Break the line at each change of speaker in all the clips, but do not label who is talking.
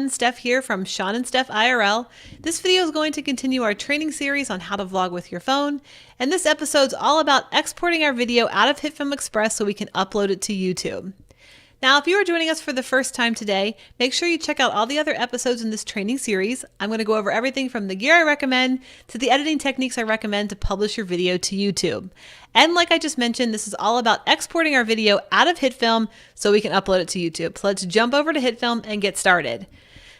and Stef here from Sean and Stef IRL. This video is going to continue our training series on how to vlog with your phone. And this episode's all about exporting our video out of Hitfilm Express so we can upload it to YouTube. Now, if you are joining us for the first time today, make sure you check out all the other episodes in this training series. I'm going to go over everything from the gear I recommend to the editing techniques I recommend to publish your video to YouTube. And like I just mentioned, this is all about exporting our video out of Hitfilm so we can upload it to YouTube. So let's jump over to Hitfilm and get started.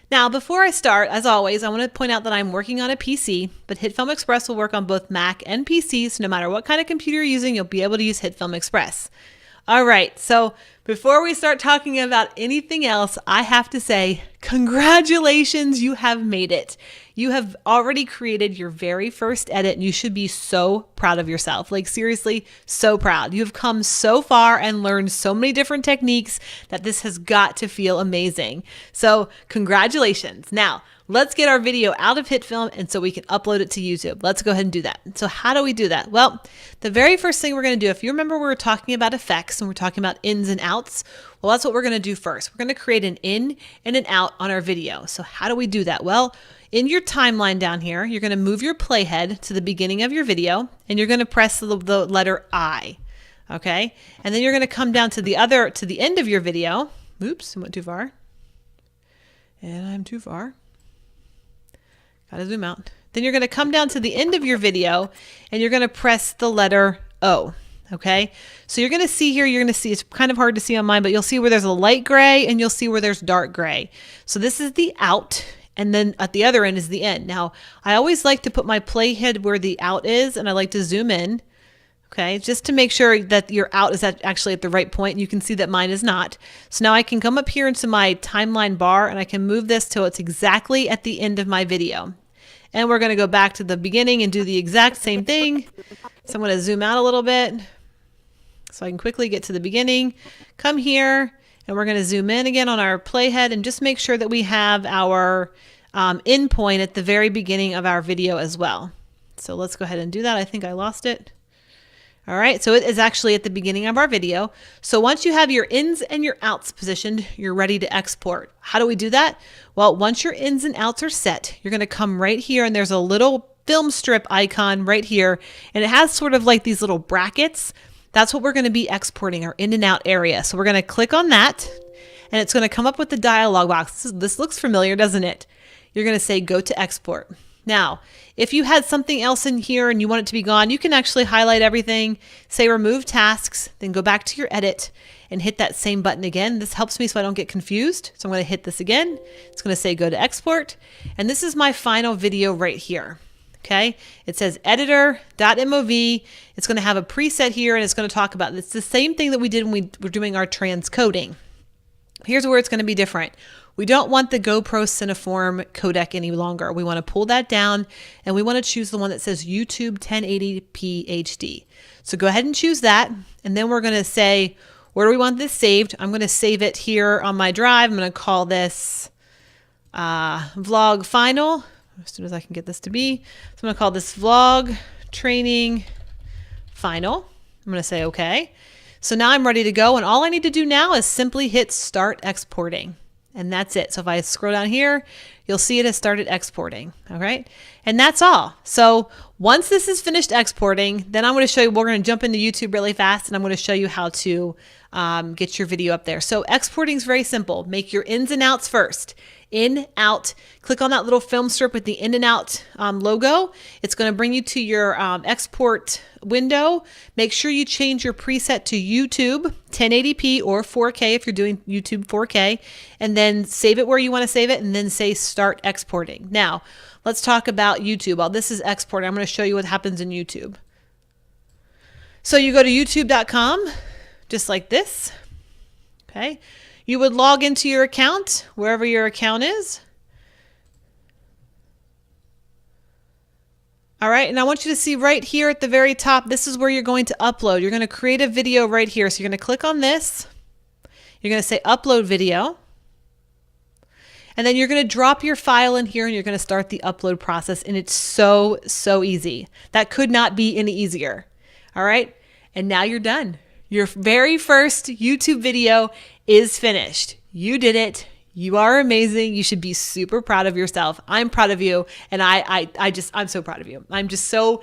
Now, before I start, as always, I want to point out that I'm working on a PC, but Hitfilm Express will work on both Mac and PC, so no matter what kind of computer you're using, you'll be able to use Hitfilm Express. All right, so before we start talking about anything else, I have to say, congratulations, you have made it. You have already created your very first edit, and you should be so proud of yourself. Like, seriously, so proud. You have come so far and learned so many different techniques that this has got to feel amazing. So congratulations. Now, let's get our video out of Hitfilm and so we can upload it to YouTube. Let's go ahead and do that. So how do we do that? Well, the very first thing we're going to do, if you remember we were talking about effects and we're talking about ins and outs, well, that's what we're going to do first. We're going to create an in and an out on our video. So how do we do that? Well, in your timeline down here, you're going to move your playhead to the beginning of your video and you're going to press the letter I. Okay. And then you're going to come down to the end of your video. Oops, I went too far. And I'm too far. Gotta zoom out. Then you're going to come down to the end of your video and you're going to press the letter O. Okay. So you're going to see here, it's kind of hard to see on mine, but you'll see where there's a light gray and you'll see where there's dark gray. So this is the out. And then at the other end is the end. Now, I always like to put my playhead where the out is, and I like to zoom in, okay, just to make sure that your out is actually at the right point. You can see that mine is not. So now I can come up here into my timeline bar, and I can move this till it's exactly at the end of my video. And we're going to go back to the beginning and do the exact same thing. So I'm going to zoom out a little bit so I can quickly get to the beginning. Come here. And we're going to zoom in again on our playhead and just make sure that we have our end point at the very beginning of our video as well. So let's go ahead and do that. I think I lost it. All right, so it is actually at the beginning of our video. So once you have your ins and your outs positioned, you're ready to export. How do we do that? Well, once your ins and outs are set, you're going to come right here and there's a little film strip icon right here. And it has sort of like these little brackets. That's what we're going to be exporting, our in and out area. So we're going to click on that and it's going to come up with the dialog box. This looks familiar, doesn't it? You're going to say go to export. Now, if you had something else in here and you want it to be gone, you can actually highlight everything, say remove tasks, then go back to your edit and hit that same button again. This helps me so I don't get confused. So I'm going to hit this again. It's going to say go to export. And this is my final video right here. Okay, it says editor.mov. It's going to have a preset here and it's going to talk about it's the same thing that we did when we were doing our transcoding. Here's where it's going to be different. We don't want the GoPro Cineform codec any longer. We want to pull that down and we want to choose the one that says YouTube 1080p HD. So go ahead and choose that. And then we're going to say, where do we want this saved? I'm going to save it here on my drive. I'm going to call this vlog final. As soon as I can get this to be. So I'm going to call this vlog training final. I'm going to say okay. So now I'm ready to go. And all I need to do now is simply hit start exporting. And that's it. So if I scroll down here, you'll see it has started exporting. All right. And that's all. So once this is finished exporting, then I'm going to show you, we're going to jump into YouTube really fast and I'm going to show you how to get your video up there. So exporting is very simple. Make your ins and outs first. In, out, click on that little film strip with the in and out logo. It's going to bring you to your export window. Make sure you change your preset to YouTube 1080p or 4K if you're doing YouTube 4K, and then save it where you want to save it and then say start exporting. Now, let's talk about YouTube. While this is exporting, I'm going to show you what happens in YouTube. So you go to youtube.com just like this. Okay. You would log into your account, wherever your account is. All right, and I want you to see right here at the very top, this is where you're going to upload. You're going to create a video right here. So you're going to click on this. You're going to say upload video. And then you're going to drop your file in here and you're going to start the upload process. And it's so, so easy. That could not be any easier. All right, and now you're done. Your very first YouTube video is finished. You did it. You are amazing. You should be super proud of yourself. I'm proud of you. And I'm so proud of you. I'm just so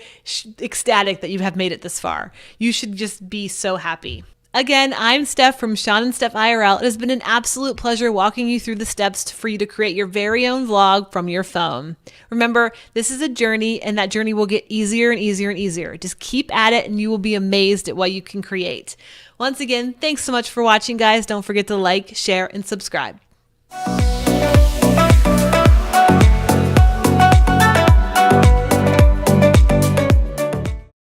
ecstatic that you have made it this far. You should just be so happy. Again, I'm Stef from Sean and Stef IRL. It has been an absolute pleasure walking you through the steps for you to create your very own vlog from your phone. Remember, this is a journey, and that journey will get easier and easier and easier. Just keep at it and you will be amazed at what you can create. Once again, thanks so much for watching, guys. Don't forget to like, share, and subscribe.